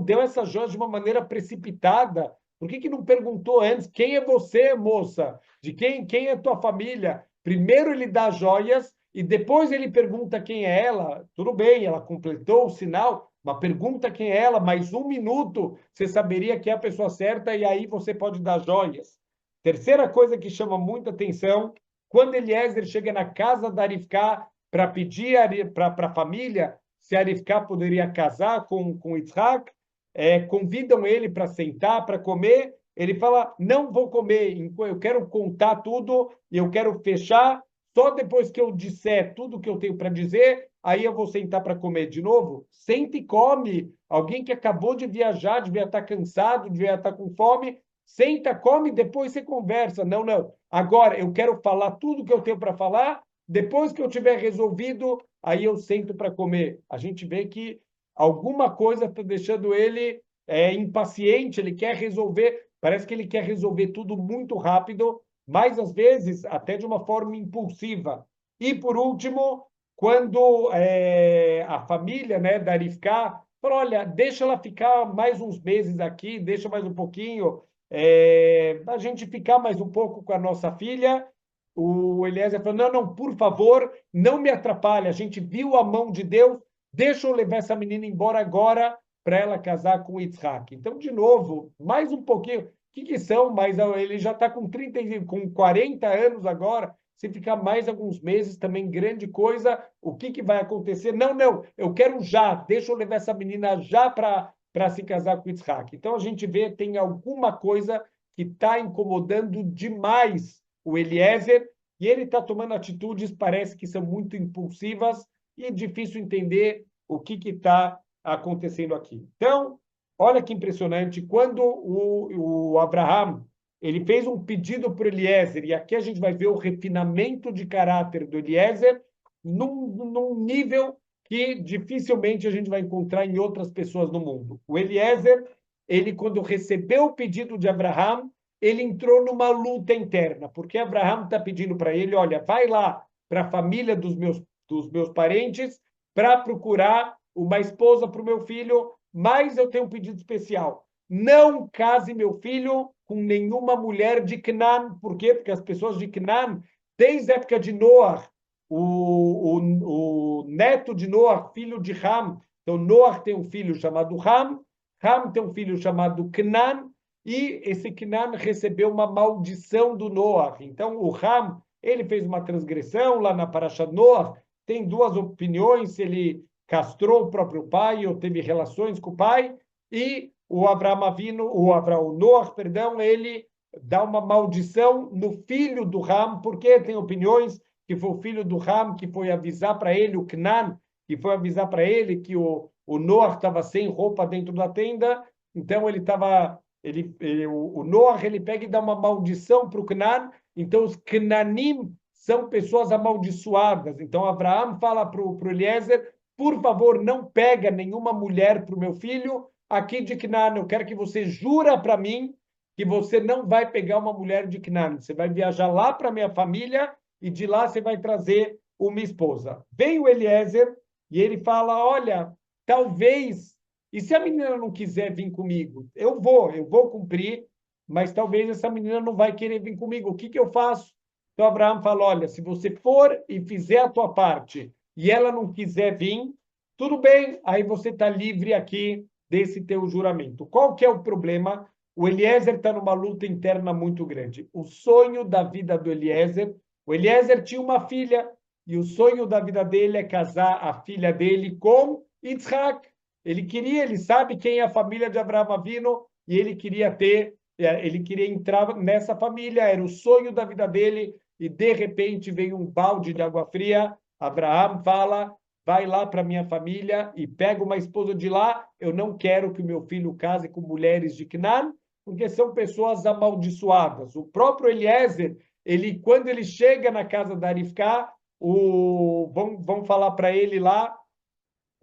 Deu essas joias de uma maneira precipitada. Por que que não perguntou antes quem é você, moça? De quem é tua família? Primeiro ele dá joias e depois ele pergunta quem é ela. Tudo bem, ela completou o sinal, mas pergunta quem é ela, mais um minuto, você saberia que é a pessoa certa e aí você pode dar joias. Terceira coisa que chama muita atenção, quando Eliezer chega na casa da Arifká para pedir para a família se Arifká poderia casar com Yitzhak, convidam ele para sentar, para comer, ele fala, não vou comer, eu quero contar tudo, eu quero fechar, só depois que eu disser tudo que eu tenho para dizer, aí eu vou sentar para comer de novo. Senta e come. Alguém que acabou de viajar, devia estar cansado, devia estar com fome, senta, come, depois você conversa. Não, não. Agora eu quero falar tudo que eu tenho para falar, depois que eu tiver resolvido, aí eu sento para comer. A gente vê que alguma coisa está deixando ele impaciente, ele quer resolver, parece que ele quer resolver tudo muito rápido, mas às vezes até de uma forma impulsiva. E por último, quando a família, né, da Rivka fala, olha, deixa ela ficar mais uns meses aqui, deixa mais um pouquinho, a gente ficar mais um pouco com a nossa filha. O Eliezer falou, não, não, por favor, não me atrapalhe, a gente viu a mão de Deus, deixa eu levar essa menina embora agora para ela casar com Yitzhak. Então, de novo, mais um pouquinho, que são, mas ele já está com 40 anos agora, se ficar mais alguns meses também, grande coisa, o que vai acontecer? Não, não, eu quero já, deixa eu levar essa menina já para se casar com Yitzhak. Então, a gente vê, tem alguma coisa que está incomodando demais o Eliezer, e ele está tomando atitudes, parece que são muito impulsivas, e difícil entender o que está acontecendo aqui. Então, olha que impressionante, quando o Abraham ele fez um pedido para o Eliezer, e aqui a gente vai ver o refinamento de caráter do Eliezer num nível que dificilmente a gente vai encontrar em outras pessoas no mundo. O Eliezer, ele quando recebeu o pedido de Abraham, ele entrou numa luta interna, porque Abraham está pedindo para ele, olha, vai lá para a família dos meus parentes para procurar uma esposa para o meu filho, mas eu tenho um pedido especial. Não case meu filho com nenhuma mulher de Canaã. Por quê? Porque as pessoas de Canaã, desde a época de Noah, o neto de Noah, filho de Ham, então Noah tem um filho chamado Ham, Ham tem um filho chamado Canaã, e esse Canaã recebeu uma maldição do Noah. Então o Ham, ele fez uma transgressão lá na Parashat Noah, tem duas opiniões, se ele castrou o próprio pai ou teve relações com o pai, e o Abraão Avinu, o Noah, perdão, ele dá uma maldição no filho do Ham, porque tem opiniões que foi o filho do Ham que foi avisar para ele, o Canaã, que foi avisar para ele que o Noah estava sem roupa dentro da tenda, então ele estava, o Noah ele pega e dá uma maldição para o Canaã, então os Cananim são pessoas amaldiçoadas. Então Abraão fala para o Eliezer, por favor, não pega nenhuma mulher para o meu filho aqui de Canaã. Eu quero que você jura para mim que você não vai pegar uma mulher de Canaã. Você vai viajar lá para minha família e de lá você vai trazer uma esposa. Vem o Eliezer e ele fala, olha, talvez, e se a menina não quiser vir comigo? Eu vou cumprir, mas talvez essa menina não vai querer vir comigo. O que eu faço? Então Abraão fala, olha, se você for e fizer a tua parte e ela não quiser vir, tudo bem, aí você está livre aqui desse teu juramento. Qual que é o problema? O Eliezer está numa luta interna muito grande. O sonho da vida do Eliezer, o Eliezer tinha uma filha, e o sonho da vida dele é casar a filha dele com Yitzhak. Ele queria, ele sabe quem é a família de Abraão Avino, e ele queria entrar nessa família, era o sonho da vida dele, e de repente veio um balde de água fria. Abraão fala: vai lá para minha família e pega uma esposa de lá. Eu não quero que o meu filho case com mulheres de Canaã, porque são pessoas amaldiçoadas. O próprio Eliezer, quando ele chega na casa da Rivka, vão falar para ele lá,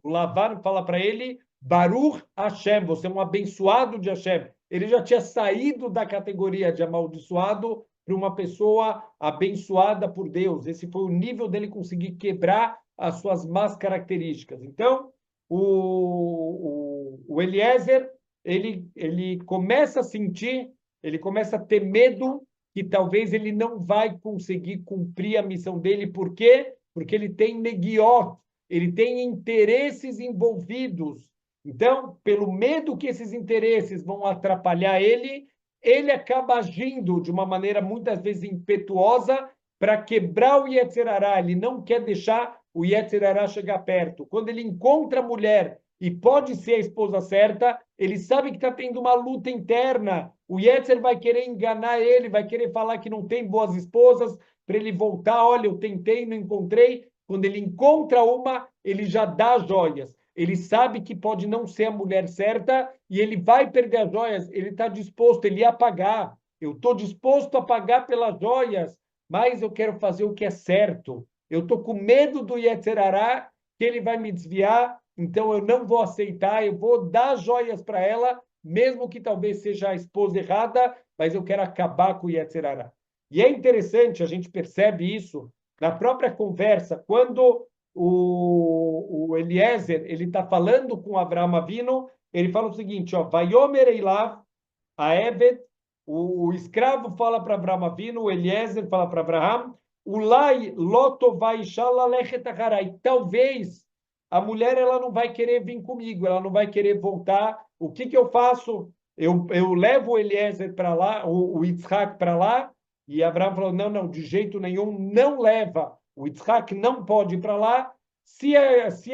o Lavan fala para ele, Baruch Hashem, você é um abençoado de Hashem. Ele já tinha saído da categoria de amaldiçoado para uma pessoa abençoada por Deus. Esse foi o nível dele conseguir quebrar as suas más características. Então, o Eliezer, ele começa a sentir, ele começa a ter medo que talvez ele não vai conseguir cumprir a missão dele. Por quê? Porque ele tem neguiot, ele tem interesses envolvidos. Então, pelo medo que esses interesses vão atrapalhar ele, ele acaba agindo de uma maneira muitas vezes impetuosa para quebrar o Yetzer Hará. Ele não quer deixar o Yetzer Hará chegar perto. Quando ele encontra a mulher e pode ser a esposa certa, ele sabe que está tendo uma luta interna. O Yetzer vai querer enganar ele, vai querer falar que não tem boas esposas, para ele voltar, olha, eu tentei, não encontrei. Quando ele encontra uma, ele já dá as joias. Ele sabe que pode não ser a mulher certa e ele vai perder as joias. Ele está disposto, ele ia pagar. Eu estou disposto a pagar pelas joias, mas eu quero fazer o que é certo. Eu estou com medo do Yetzer Hará, que ele vai me desviar, então eu não vou aceitar, eu vou dar joias para ela, mesmo que talvez seja a esposa errada, mas eu quero acabar com o Yetzer Hará. E é interessante, a gente percebe isso na própria conversa, quando o Eliezer ele está falando com Abraão Avino, ele fala o seguinte, ó, Vayomer Eilav, a Ebed, o escravo fala para Abraão Avino, o Eliezer fala para Abraão, Ulai lotovai shalalech taharai. Talvez a mulher ela não vai querer vir comigo, ela não vai querer voltar. O que eu faço? Eu levo o Eliezer para lá, o Yitzhak para lá, e Abraão falou: não, não, de jeito nenhum, não leva. O Yitzhak não pode ir para lá. Se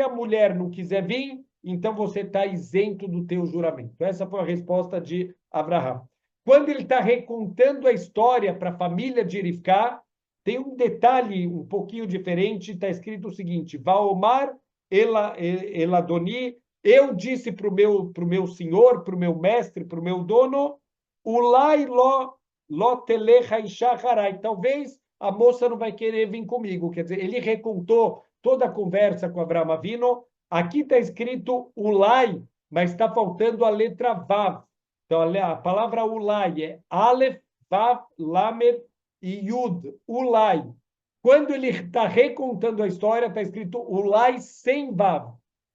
a mulher não quiser vir, então você está isento do teu juramento. Essa foi a resposta de Abraão. Quando ele está recontando a história para a família de Rivka, tem um detalhe um pouquinho diferente. Está escrito o seguinte: Vaomar Eladoni, eu disse para o meu senhor, para o meu mestre, para o meu dono, Ulai lo telecha ishacharai. Talvez a moça não vai querer vir comigo. Quer dizer, ele recontou toda a conversa com Abraão Avino. Aqui está escrito Ulai, mas está faltando a letra Vav. Então, a palavra Ulai é Aleph, Vav, Lamed e Yud. Ulai. Quando ele está recontando a história, está escrito Ulai sem Vav.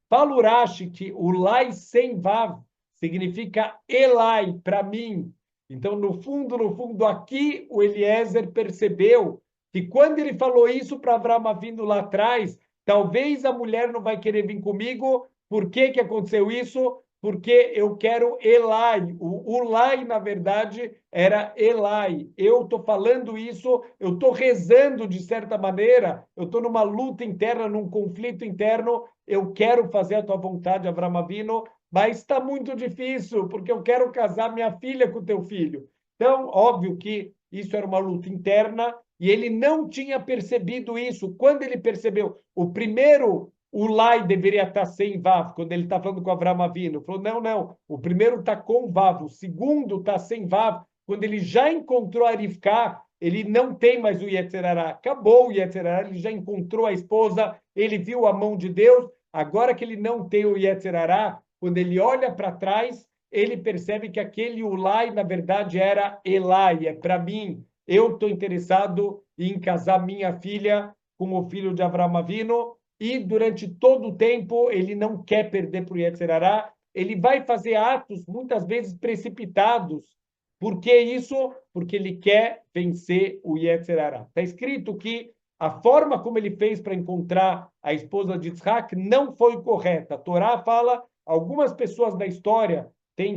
Fala Urashi que Ulai sem Vav significa Elai, para mim. Então, no fundo, aqui o Eliezer percebeu que quando ele falou isso para Abraão vindo lá atrás, talvez a mulher não vai querer vir comigo. Por que que aconteceu isso? Porque eu quero Elai. O Ulai, na verdade, era Elai. Eu estou falando isso, eu estou rezando de certa maneira, eu estou numa luta interna, num conflito interno, eu quero fazer a tua vontade, Abraão Avino, mas está muito difícil, porque eu quero casar minha filha com teu filho. Então, óbvio que isso era uma luta interna, e ele não tinha percebido isso. Quando ele percebeu, o primeiro, o Lai deveria estar sem Vav, quando ele está falando com Abraão Avino. Falou, não, não, o primeiro está com Vav, o segundo está sem Vav. Quando ele já encontrou a Rivka, ele não tem mais o Yetzer Hará. Acabou o Yetzer Hará, ele já encontrou a esposa, ele viu a mão de Deus. Agora que ele não tem o Yetzer Hará, quando ele olha para trás, ele percebe que aquele Ulai, na verdade, era Elai, é para mim. Eu estou interessado em casar minha filha com o filho de Abraão Avino, e durante todo o tempo ele não quer perder para o Yetzer Hará. Ele vai fazer atos, muitas vezes precipitados. Por que isso? Porque ele quer vencer o Yetzer Hará. Está escrito que a forma como ele fez para encontrar a esposa de Yitzhak não foi correta. A Torá fala, algumas pessoas da história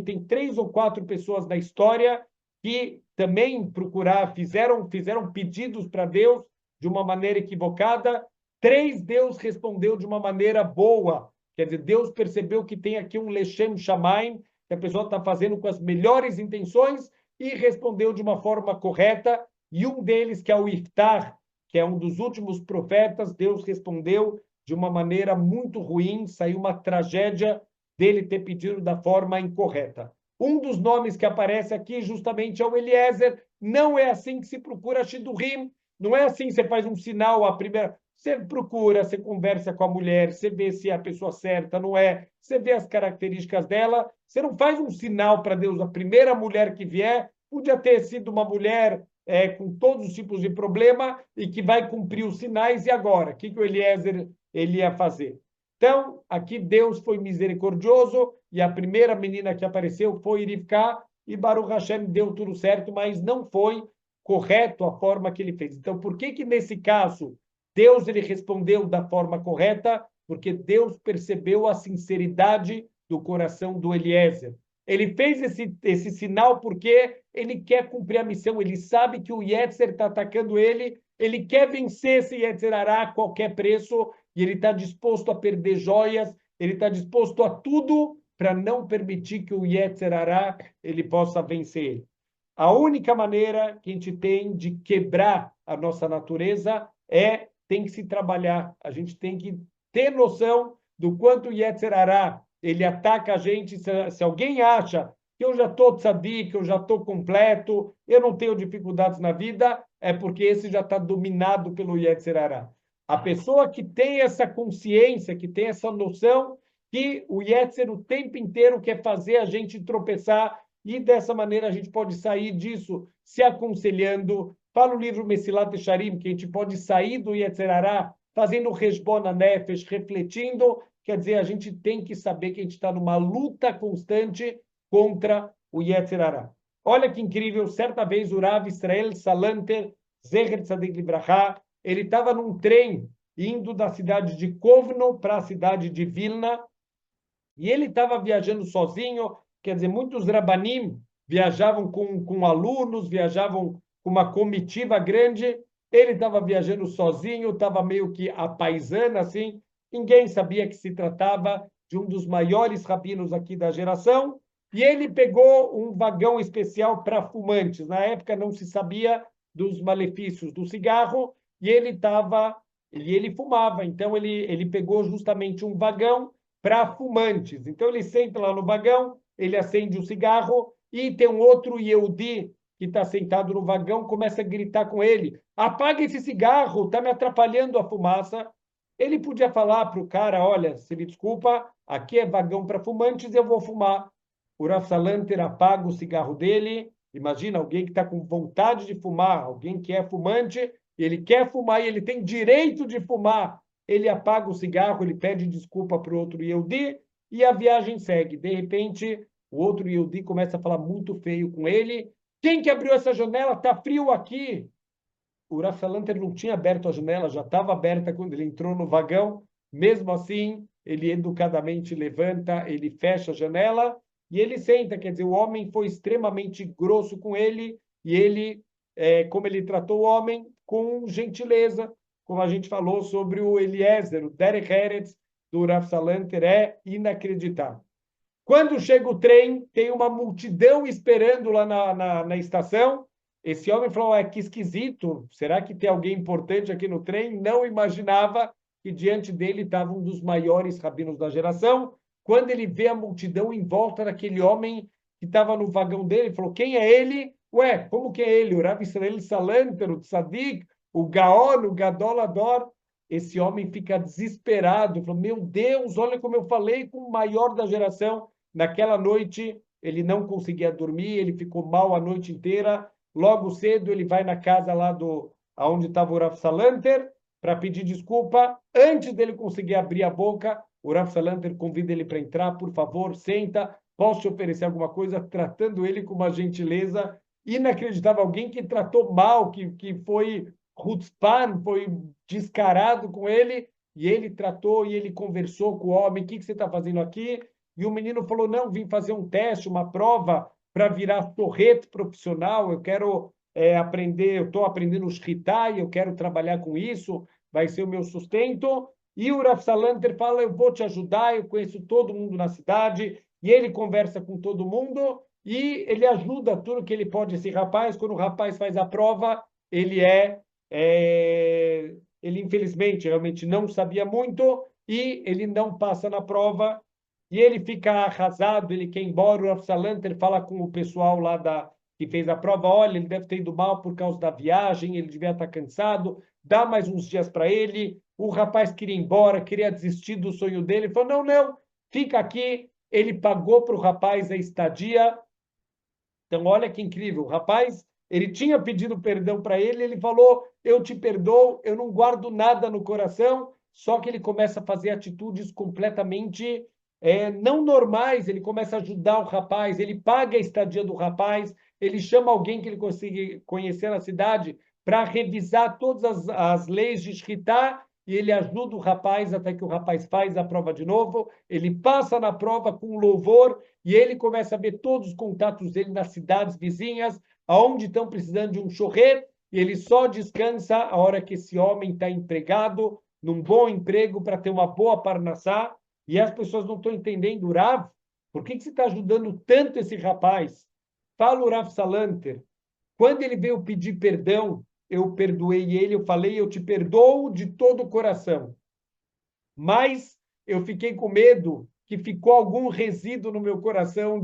tem 3 ou 4 pessoas na história que também fizeram pedidos para Deus de uma maneira equivocada. 3, Deus respondeu de uma maneira boa. Quer dizer, Deus percebeu que tem aqui um Leshem Shamaim, que a pessoa está fazendo com as melhores intenções e respondeu de uma forma correta. E um deles, que é o Iftar, que é um dos últimos profetas, Deus respondeu de uma maneira muito ruim, saiu uma tragédia dele ter pedido da forma incorreta. Um dos nomes que aparece aqui justamente é o Eliezer. Não é assim que se procura Shidduchim, não é assim que você faz um sinal, a primeira... Você procura, você conversa com a mulher, você vê se é a pessoa certa, não é, você vê as características dela, você não faz um sinal para Deus, a primeira mulher que vier, podia ter sido uma mulher com todos os tipos de problema e que vai cumprir os sinais, e agora? O que o Eliezer ele ia fazer? Então, aqui Deus foi misericordioso e a primeira menina que apareceu foi Rivka e Baruch Hashem deu tudo certo, mas não foi correto a forma que ele fez. Então, por que nesse caso Deus ele respondeu da forma correta? Porque Deus percebeu a sinceridade do coração do Eliezer. Ele fez esse sinal porque ele quer cumprir a missão, ele sabe que o Yetzer está atacando ele quer vencer esse Yetzer Hará a qualquer preço, e ele está disposto a perder joias, ele está disposto a tudo para não permitir que o Yetzer Hará ele possa vencer ele. A única maneira que a gente tem de quebrar a nossa natureza tem que se trabalhar. A gente tem que ter noção do quanto o Yetzer Hará ele ataca a gente. Se alguém acha que eu já estou tzadik, que eu já estou completo, eu não tenho dificuldades na vida, é porque esse já está dominado pelo Yetzer Hará. A pessoa que tem essa consciência, que tem essa noção que o Yetzer o tempo inteiro quer fazer a gente tropeçar, e dessa maneira a gente pode sair disso se aconselhando. Fala o livro Mesilat Yesharim, que a gente pode sair do Yetzer Hará fazendo Heshbon HaNefesh, refletindo. Quer dizer, a gente tem que saber que a gente está numa luta constante contra o Yetzer Hará. Olha que incrível, certa vez o Rav Israel Salanter, Zecher Tzadik Libraha, ele estava num trem indo da cidade de Kovno para a cidade de Vilna, e ele estava viajando sozinho. Quer dizer, muitos rabanim viajavam com alunos, viajavam com uma comitiva grande. Ele estava viajando sozinho, estava meio que a paisana, assim. Ninguém sabia que se tratava de um dos maiores rabinos aqui da geração. E ele pegou um vagão especial para fumantes. Na época não se sabia dos malefícios do cigarro, e ele fumava. Então ele pegou justamente um vagão para fumantes. Então ele senta lá no vagão, ele acende o cigarro e tem um outro Yehudi que está sentado no vagão, começa a gritar com ele: apaga esse cigarro, está me atrapalhando a fumaça. Ele podia falar para o cara: olha, se me desculpa, aqui é vagão para fumantes, eu vou fumar. O Rav Salanter apaga o cigarro dele. Imagina alguém que está com vontade de fumar, alguém que é fumante, ele quer fumar e ele tem direito de fumar. Ele apaga o cigarro, ele pede desculpa para o outro Yehudi e a viagem segue. De repente, o outro Yehudi começa a falar muito feio com ele. Quem que abriu essa janela? Está frio aqui. O Rav Salanter não tinha aberto a janela, já estava aberta quando ele entrou no vagão. Mesmo assim, ele educadamente levanta, ele fecha a janela e ele senta. Quer dizer, o homem foi extremamente grosso com ele e ele, como ele tratou o homem, com gentileza, como a gente falou sobre o Eliezer, o Derek Eretz do Rav Salanter, é inacreditável. Quando chega o trem, tem uma multidão esperando lá na estação. Esse homem falou: que esquisito, será que tem alguém importante aqui no trem? Não imaginava que diante dele estava um dos maiores rabinos da geração. Quando ele vê a multidão em volta daquele homem que estava no vagão dele, ele falou: quem é ele? Ué, como que é ele? O Rav Israel Salanter, o Tzadik, o Gaon, o Gadol Ador. Esse homem fica desesperado, falou: meu Deus, olha como eu falei com o maior da geração. Naquela noite, ele não conseguia dormir, ele ficou mal a noite inteira. Logo cedo, ele vai na casa lá onde estava o Rav Salanter para pedir desculpa. Antes dele conseguir abrir a boca, o Rav Salanter convida ele para entrar. Por favor, senta, posso te oferecer alguma coisa? Tratando ele com uma gentileza inacreditável. Alguém que tratou mal, que foi Hutzpan, foi descarado com ele, e ele tratou e ele conversou com o homem: o que você está fazendo aqui? e o menino falou, não, vim fazer um teste, uma prova para virar torrete profissional, eu quero aprender, eu estou aprendendo shritá e eu quero trabalhar com isso, vai ser o meu sustento. E o Rav Salanter fala, eu vou te ajudar, eu conheço todo mundo na cidade, e ele conversa com todo mundo, e ele ajuda tudo que ele pode esse rapaz. Quando o rapaz faz a prova, ele ele infelizmente realmente não sabia muito, e ele não passa na prova, e ele fica arrasado, ele quer ir embora. O Rav Salanter fala com o pessoal lá que fez a prova, olha, ele deve ter ido mal por causa da viagem, ele devia estar cansado, dá mais uns dias para ele. O rapaz queria ir embora, queria desistir do sonho dele, ele falou, não, não, fica aqui. Ele pagou para o rapaz a estadia. Então, olha que incrível, o rapaz, ele tinha pedido perdão para ele, ele falou, eu te perdoo, eu não guardo nada no coração, só que ele começa a fazer atitudes completamente não normais, ele começa a ajudar o rapaz, ele paga a estadia do rapaz, ele chama alguém que ele consiga conhecer na cidade para revisar todas as leis de Shritá, e ele ajuda o rapaz até que o rapaz faz a prova de novo, ele passa na prova com louvor, e ele começa a ver todos os contatos dele nas cidades vizinhas, aonde estão precisando de um chorrer, e ele só descansa a hora que esse homem está empregado, num bom emprego, para ter uma boa parnassá, e as pessoas não estão entendendo, Rav, por que você está ajudando tanto esse rapaz? Fala o Rav Salanter, quando ele veio pedir perdão, eu perdoei ele, eu falei, eu te perdoo de todo o coração. Mas eu fiquei com medo que ficou algum resíduo no meu coração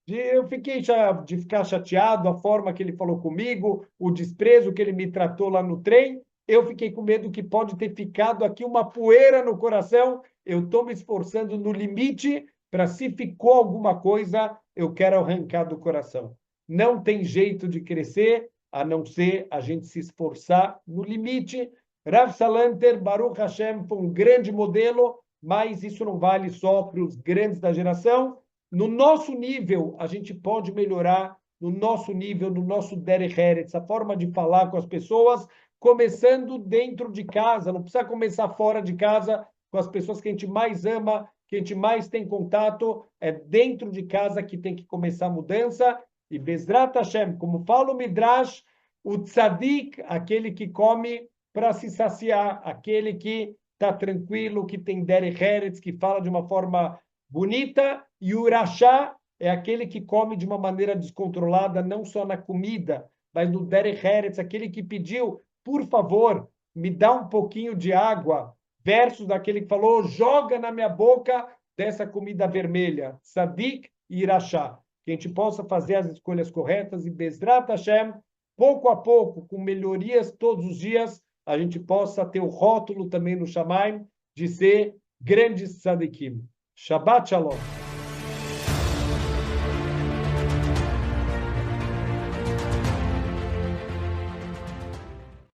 eu fiquei de ficar chateado, a forma que ele falou comigo, o desprezo que ele me tratou lá no trem. Eu fiquei com medo que pode ter ficado aqui uma poeira no coração. Eu estou me esforçando no limite para, se ficou alguma coisa, eu quero arrancar do coração. Não tem jeito de crescer a não ser a gente se esforçar no limite. Rav Salanter, Baruch Hashem, foi um grande modelo, mas isso não vale só para os grandes da geração. No nosso nível, a gente pode melhorar, no nosso nível, no nosso derech eretz, a forma de falar com as pessoas, começando dentro de casa, não precisa começar fora de casa, com as pessoas que a gente mais ama, que a gente mais tem contato, é dentro de casa que tem que começar a mudança. E Bezrat Hashem, como fala o Midrash, o tzadik, aquele que come para se saciar, aquele que está tranquilo, que tem derech eretz, que fala de uma forma bonita, e o rachá é aquele que come de uma maneira descontrolada, não só na comida, mas no derech eretz, aquele que pediu, por favor, me dá um pouquinho de água, versus daquele que falou, joga na minha boca dessa comida vermelha, sadik e irachá. Que a gente possa fazer as escolhas corretas e Bezrat Hashem, pouco a pouco, com melhorias todos os dias, a gente possa ter o rótulo também no Shamaim de ser grandes tzadikim. Shabbat Shalom.